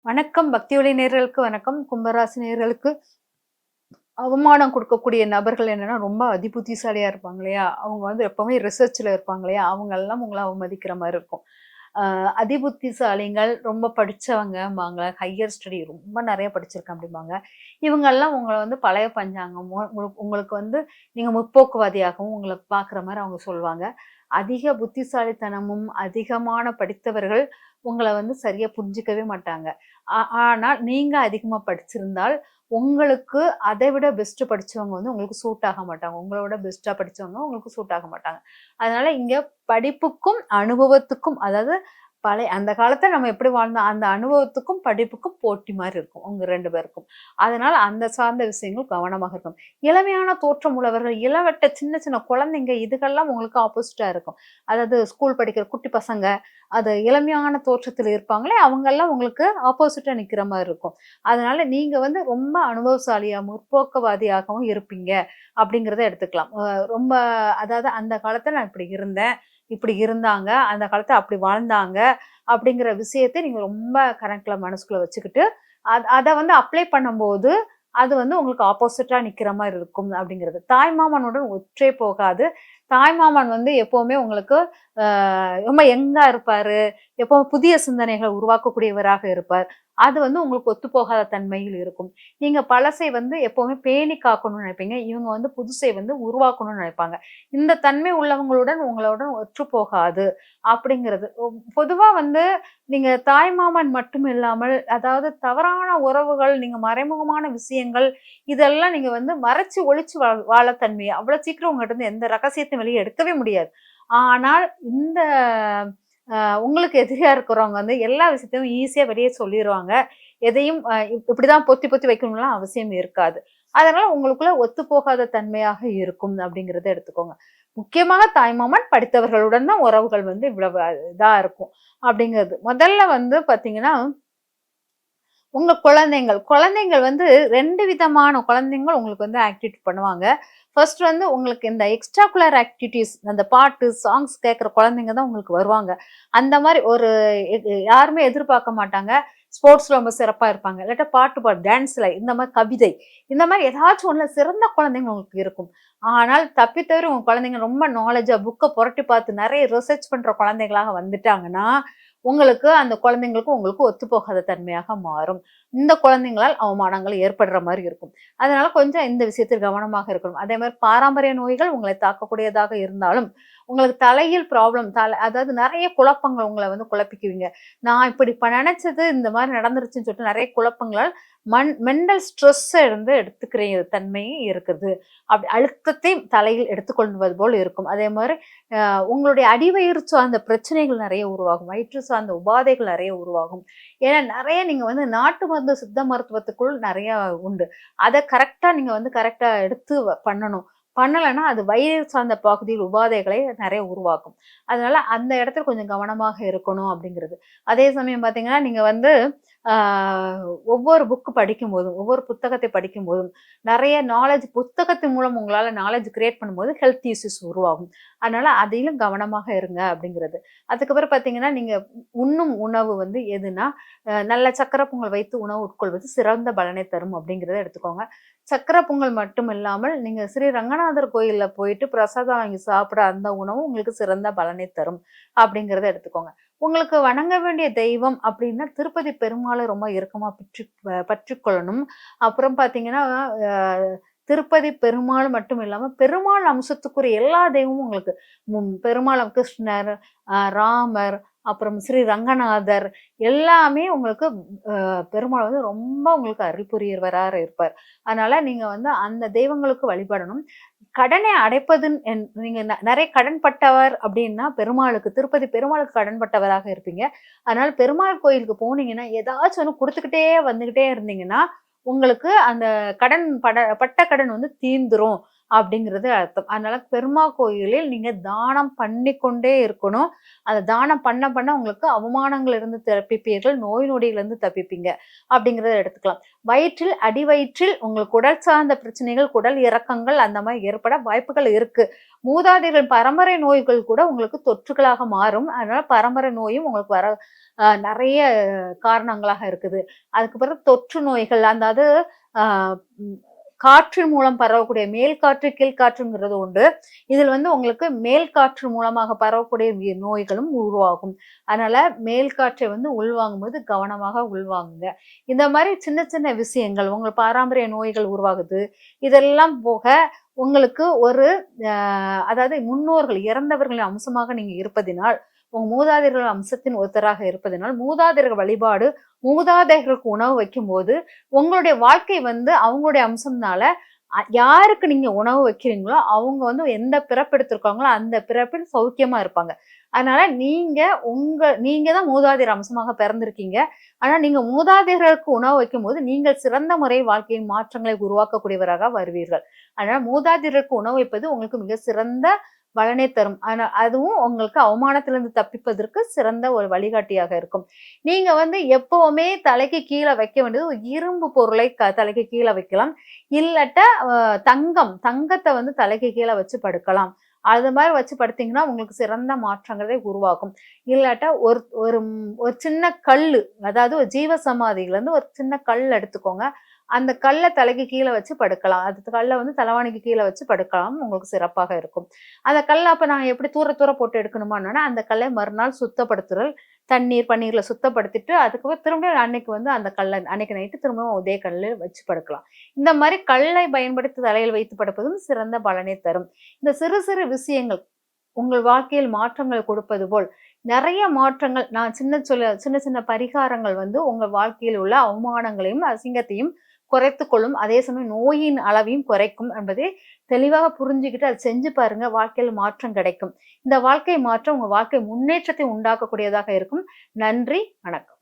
வணக்கம். பக்தியொலி நேயர்களுக்கு வணக்கம். கும்பராசி நேயர்களுக்கு அவமானம் கொடுக்கக்கூடிய நபர்கள் என்னன்னா, ரொம்ப அதிபுத்திசாலியா இருப்பாங்க இல்லையா? அவங்க வந்து எப்பவுமே ரிசர்ச்ல இருப்பாங்க இல்லையா? அவங்கெல்லாம் உங்கள அவமதிக்கிற மாரி இருக்கும். அ அதிபுத்திசாலிகள், ரொம்ப படிச்சவங்கம்பாங்க. ஹையர் ஸ்டடி ரொம்ப நெறைய படிச்சிருக்கேன் அப்படிம்பாங்க. இவங்கெல்லாம் உங்கள வந்து பழைய பஞ்சாங்கமோ, உங்களுக்கு வந்து நீங்க முற்போக்குவாதியாகவும் உங்கள பார்க்குற மாரி அவங்க சொல்லுவாங்க. அதிக புத்திசாலித்தனமும், அதிகமான படித்தவர்கள் உங்கள வந்து சரியா புரிஞ்சுக்கவே மாட்டாங்க. ஆனால் நீங்க அதிகமா படிச்சிருந்தால், உங்களுக்கு அதை விட பெஸ்ட் படிச்சவங்க வந்து உங்களுக்கு சூட் ஆக மாட்டாங்க. உங்களோட பெஸ்ட்டா படிச்சவங்க உங்களுக்கு சூட் ஆக மாட்டாங்க. அதனால இங்க படிப்புக்கும், அனுபவத்துக்கும் அதாவது அந்த காலத்துல நம்ம எப்படி வாழ்ந்தோம், அந்த அனுபவத்துக்கும், படிப்புக்கும் போட்டி மாரி இருக்கும். உங்க 2 பேருக்கும். அதனால அந்த சார்ந்த விஷயங்கள் கவனமாக இருக்கணும். இளமையான தோற்றம் உள்ளவர்கள், இளவட்ட சின்ன சின்ன குழந்தைங்க இதுகெல்லாம் உங்களுக்கு ஆப்போசிட்டா இருக்கும். அதாவது ஸ்கூல் படிக்கிற குட்டி பசங்க, அது இளமையான தோற்றத்துல இருப்பாங்களே, அவங்கெல்லாம் உங்களுக்கு ஆப்போசிட்டா நிக்கிற மாரி இருக்கும். அதனால நீங்க வந்து ரொம்ப அனுபவசாலியா, முற்போக்குவாதியாகவும் இருப்பீங்க, அப்படிங்கிறத எடுத்துக்கலாம். ரொம்ப அதாவது அந்த காலத்துல நான் இப்படி இருந்தேன், இப்படி இருந்தாங்க, அந்த காலத்துல அப்படி வாழ்ந்தாங்க, அப்படிங்கிற விஷயத்த நீங்க ரொம்ப கணக்குல மனசுக்குள்ள வச்சுக்கிட்டு, அத வந்து அப்ளை பண்ணும்போது, அது வந்து உங்களுக்கு ஆப்போசிட்டா நிக்கிற மாரி இருக்கும் அப்படிங்கிறது. தாய்மாமனுடன் ஒற்றே போகாது. தாய்மாமன் வந்து எப்பவுமே உங்களுக்கு அ ரொம்ப யங்கா இருப்பாரு. எப்பவும் புதிய சிந்தனைகள உருவாக்கக்கூடியவராக இருப்பார். அது வந்து உங்களுக்கு ஒத்துப்போகாத தன்மையில் இருக்கும். நீங்க பழசை வந்து எப்பவுமே பேணி காக்கணும்னு நினைப்பீங்க. இவங்க வந்து புதுசை வந்து உருவாக்கணும்னு நினைப்பாங்க. இந்த தன்மை உள்ளவங்களுடன் உங்களுடன் ஒற்றுப்போகாது அப்படிங்கிறது. பொதுவா வந்து நீங்க தாய்மாமன் மட்டும் இல்லாமல், அதாவது தவறான உறவுகள், நீங்க மறைமுகமான விஷயங்கள், இதெல்லாம் நீங்க வந்து மறைச்சு ஒளிச்சு வாழ தன்மை. அவ்வளவு சீக்கிரம் உங்ககிட்ட இருந்து எந்த ரகசியத்தையும் வெளிய எடுக்கவே முடியாது. ஆனால் இந்த உங்களுக்கு எதிரியா இருக்கிறவங்க வந்து எல்லா விஷயத்தையும் ஈஸியா வெளிய சொல்லிருவாங்க. எதையும் இப்படிதான் பொத்தி பொத்தி வைக்கணும்லாம் அவசியம் இருக்காது. அதனால உங்களுக்குள்ள ஒத்துப்போகாத தன்மையாக இருக்கும் அப்படிங்கிறத எடுத்துக்கோங்க. முக்கியமாக தாய்மாமன் படித்தவர்களுடன் தான் உறவுகள் வந்து இவ்வளவு இதா இருக்கும் அப்படிங்கிறது. முதல்ல வந்து பார்த்தீங்கன்னா, உங்க குழந்தைங்கள் வந்து 2 விதமான குழந்தைங்கள் உங்களுக்கு வந்து ஆக்டிவிட்டி பண்ணுவாங்க. ஃபர்ஸ்ட் வந்து உங்களுக்கு இந்த எக்ஸ்ட்ரா குலர் ஆக்டிவிட்டீஸ் அந்த பாட்டு, சாங்ஸ் கேட்கிற குழந்தைங்க தான் உங்களுக்கு வருவாங்க. அந்த மாரி ஒரு யாருமே எதிர்பார்க்க மாட்டாங்க. ஸ்போர்ட்ஸ்ல ரொம்ப சிறப்பா இருப்பாங்க. இல்லாட்டா டான்ஸ்ல இந்த மாரி கவிதை, இந்த மாரி ஏதாச்சும் ஒண்ணுல சிறந்த குழந்தைங்க உங்களுக்கு இருக்கும். ஆனால் தப்பி தவிர உங்க குழந்தைங்க ரொம்ப நாலேட்ஜா புக்க புரட்டி பார்த்து நெறைய ரிசர்ச் பண்ற குழந்தைகளாக வந்துட்டாங்கன்னா, உங்களுக்கு அந்த குழந்தைங்களுக்கும் உங்களுக்கும் ஒத்துப்போகாத தன்மையாக மாறும். இந்த குழந்தைங்களால் அவமானங்கள் ஏற்படுற மாரி இருக்கும். அதனால கொஞ்சம் இந்த விஷயத்தில் கவனமாக இருக்கணும். அதே மாரி பாரம்பரிய நோய்கள் உங்களை தாக்கக்கூடியதாக இருந்தாலும், உங்களுக்கு தலையில் ப்ராப்ளம் அதாவது நெறைய குழப்பங்கள் உங்கள வந்து குழப்பிக்குவீங்க. நான் இப்படி நெனச்சது இந்த மாரி நடந்துருச்சுன்னு சொல்லிட்டு நெறைய குழப்பங்களால் மென்டல் ஸ்ட்ரெஸ்ஸ வந்து எடுத்துக்கிற தன்மையும் இருக்குது. அழுத்தத்தை தலையில் எடுத்துக்கொள்வது போல் இருக்கும். அதே மாரி உங்களுடைய அடிவயிறு சார்ந்த பிரச்சனைகள் நெறைய உருவாகும். வயிற்று சார்ந்த உபாதைகள் நெறைய உருவாகும். ஏன்னா நெறைய நீங்க வந்து நாட்டு மருந்து, சித்த மருத்துவத்துக்குள் நெறைய உண்டு. அத கரெக்ட்டா நீங்க வந்து கரெக்ட்டா எடுத்து பண்ணணும். பண்ணலன்னா, அது வயிறு சார்ந்த பகுதியில் உபாதைகளை நெறைய உருவாக்கும். அதனால அந்த இடத்துல கொஞ்சம் கவனமாக இருக்கணும் அப்படிங்கிறது. அதே சமயம் பார்த்தீங்கன்னா, நீங்க வந்து ஆ ஒவ்வொரு புக் படிக்கும்போதும், ஒவ்வொரு புத்தகத்தை படிக்கும்போதும், நெறைய நாலேட்ஜ் புத்தகத்தின் மூலம் உங்களால நாலேட்ஜ் கிரியேட் பண்ணும்போது ஹெல்த் இஷ்யூஸ் உருவாகும். அதனால அதிலும் கவனமாக இருங்க அப்படிங்கிறது. அதுக்கப்புறம் பார்த்தீங்கன்னா, நீங்க உண்ணும் உணவு வந்து எதுனா, நல்ல சர்க்கரை பொங்கல் வைத்து உணவு உட்கொள்வது சிறந்த பலனை தரும் அப்படிங்கிறத எடுத்துக்கோங்க. சர்க்கரை பொங்கல் மட்டும் இல்லாமல், நீங்க ஸ்ரீ ரங்கநாதர் கோயில்ல போயிட்டு பிரசாதம் வாங்கி சாப்பிட அந்த உணவும் உங்களுக்கு சிறந்த பலனை தரும் அப்படிங்கிறத எடுத்துக்கோங்க. உங்களுக்கு வணங்க வேண்டிய தெய்வம் அப்படின்னா, திருப்பதி பெருமாள ரொம்ப இறுக்கமா பற்றிக்கொள்ளணும். அப்புறம் பார்த்தீங்கன்னா, அ திருப்பதி பெருமாள் மட்டும் இல்லாம, பெருமாள் அம்சத்துக்குரிய எல்லா தெய்வமும் உங்களுக்கு பெருமாள் கிருஷ்ணர், ராமர், அப்புறம் ஸ்ரீ ரங்கநாதர் எல்லாமே உங்களுக்கு பெருமாள் வந்து ரொம்ப உங்களுக்கு அருள் புரியவரா இருப்பார். அதனால நீங்க வந்து அந்த தெய்வங்களுக்கு வழிபடணும். கடனை அடைப்பதுன்னு நீங்க நெறைய கடன்பட்டவர் அப்டின்னா பெருமாளுக்கு, திருப்பதி பெருமாளுக்கு கடன்பட்டவராக இருப்பீங்க. அதனால பெருமாள் கோயிலுக்கு போனீங்கன்னா, ஏதாச்சும் ஒண்ணு குடுத்துக்கிட்டே வந்துகிட்டே இருந்தீங்கன்னா, உங்களுக்கு அந்த கடன் பட்ட கடன் வந்து தீர்ந்துரும். அப்படிங்கிறது அர்த்தம். அதனால பெருமா கோயிலில் நீங்க தானம் பண்ணிக்கொண்டே இருக்கணும். அந்த தானம் பண்ண பண்ண உங்களுக்கு அவமானங்கள்ல இருந்து தப்பிப்பீர்கள், நோய் நொடியில இருந்து தப்பிப்பீங்க அப்படிங்கிறத எடுத்துக்கலாம். வயிற்றில் அடிவயிற்றில் உங்களுக்கு குடல் சார்ந்த பிரச்சனைகள், குடல் இறக்கங்கள் அந்த மாதிரி ஏற்பட வாய்ப்புகள் இருக்கு. மூதாதையர்கள் பரம்பரை நோய்கள் கூட உங்களுக்கு தொற்றுகளாக மாறும். அதனால பரம்பரை நோயும் உங்களுக்கு வர நெறைய காரணங்களாக இருக்குது. அதுக்கு பிறகு தொற்று நோய்கள் அதாவது அ ம் காற்றின் மூலம் பரவக்கூடிய மேல் காற்று, கீழ் காற்றுங்கிறது உண்டு. இதில் வந்து உங்களுக்கு மேல் காற்று மூலமாக பரவக்கூடிய நோய்களும் உருவாகும். அதனால மேல் காற்றை வந்து உள்வாங்கும்போது கவனமாக உள்வாங்குங்க. இந்த மாரி சின்ன சின்ன விஷயங்கள் உங்க பாரம்பரிய நோய்கள் உருவாகுது. இதெல்லாம் போக உங்களுக்கு ஒரு அ அதாவது முன்னோர்கள் இறந்தவர்களின் அம்சமாக நீங்க இருப்பதினால், உங்க மூதாதையர்கள் அம்சத்தின் ஒருத்தராக இருப்பதினால், மூதாதையர்கள் வழிபாடு, மூதாதையர்களுக்கு உணவு வைக்கும்போது, உங்களுடைய வாழ்க்கை வந்து அவங்களுடைய அம்சம்னால, யாருக்கு நீங்க உணவு வைக்கிறீங்களோ, அவங்க வந்து எந்த பிறப்பு எடுத்திருக்காங்களோ, அந்த பிறப்பில் சௌக்கியமா இருப்பாங்க. அதனால நீங்க தான் மூதாதையர் அம்சமாக பிறந்திருக்கீங்க. ஆனா நீங்க மூதாதையர்களுக்கு உணவு வைக்கும்போது, நீங்கள் சிறந்த முறையில் வாழ்க்கையின் மாற்றங்களை உருவாக்கக்கூடியவராக வருவீர்கள். அதனால மூதாதையருக்கு உணவு வைப்பது உங்களுக்கு மிக சிறந்த பலனை தரும். ஆனா அதுவும் உங்களுக்கு அவமானத்திலிருந்து தப்பிப்பதற்கு சிறந்த ஒரு வழிகாட்டியாக இருக்கும். நீங்க வந்து எப்பவுமே தலைக்கு கீழ வைக்க வேண்டியது ஒரு இரும்பு பொருளை தலைக்கு கீழ வைக்கலாம். இல்லாட்டா தங்கத்த வந்து தலைக்கு கீழ வச்சு படுக்கலாம். அது மாரி வச்சு படுத்தீங்கன்னா, உங்களுக்கு சிறந்த மாற்றங்களை உருவாக்கும். இல்லாட்டா ஒரு ஒரு ஒரு சின்ன கல்லு, அதாவது ஒரு ஜீவ சமாதியிலருந்து ஒரு சின்ன கல் எடுத்துக்கோங்க. அந்த கல்ல தலைக்கு கீழ வச்சு படுக்கலாம். அது கல்ல வந்து தலவாணிக்கு கீழ வச்சு படுக்கலாம். உங்களுக்கு சிறப்பாக இருக்கும். அந்த கல்ல அப்ப நான் எப்படி தூர தூர போட்டு எடுக்கணுமான்னா, அந்த கல்லை மறுநாள் சுத்தப்படுத்துதல், பன்னீர்ல சுத்தப்படுத்திட்டு, அதுக்கப்புறம் திரும்பியும் அன்னைக்கு வந்து அந்த கல்ல அன்னைக்கு நைட்டு திரும்பவும் அதே கல்ல வச்சு படுக்கலாம். இந்த மாரி கல்லை பயன்படுத்தி தலையில் வைத்து படுப்பதும் சிறந்த பலனை தரும். இந்த சிறு சிறு விஷயங்கள் உங்கள் வாழ்க்கையில் மாற்றங்கள் கொடுப்பது போல், நெறைய மாற்றங்கள் நான் சின்ன சின்ன பரிகாரங்கள் வந்து உங்க வாழ்க்கையில் உள்ள அவமானங்களையும், அசிங்கத்தையும் குறைத்துக் கொள்ளும். அதே சமயம் நோயின் அளவையும் குறைக்கும் என்பதை தெளிவாக புரிஞ்சுகிட்டு அத செஞ்சு பாருங்க. வாழ்க்கையில மாற்றம் கிடைக்கும். இந்த வாழ்க்கை மாற்றம் உங்க வாழ்க்கை முன்னேற்றத்தை உண்டாக்கக்கூடியதாக இருக்கும். நன்றி, வணக்கம்.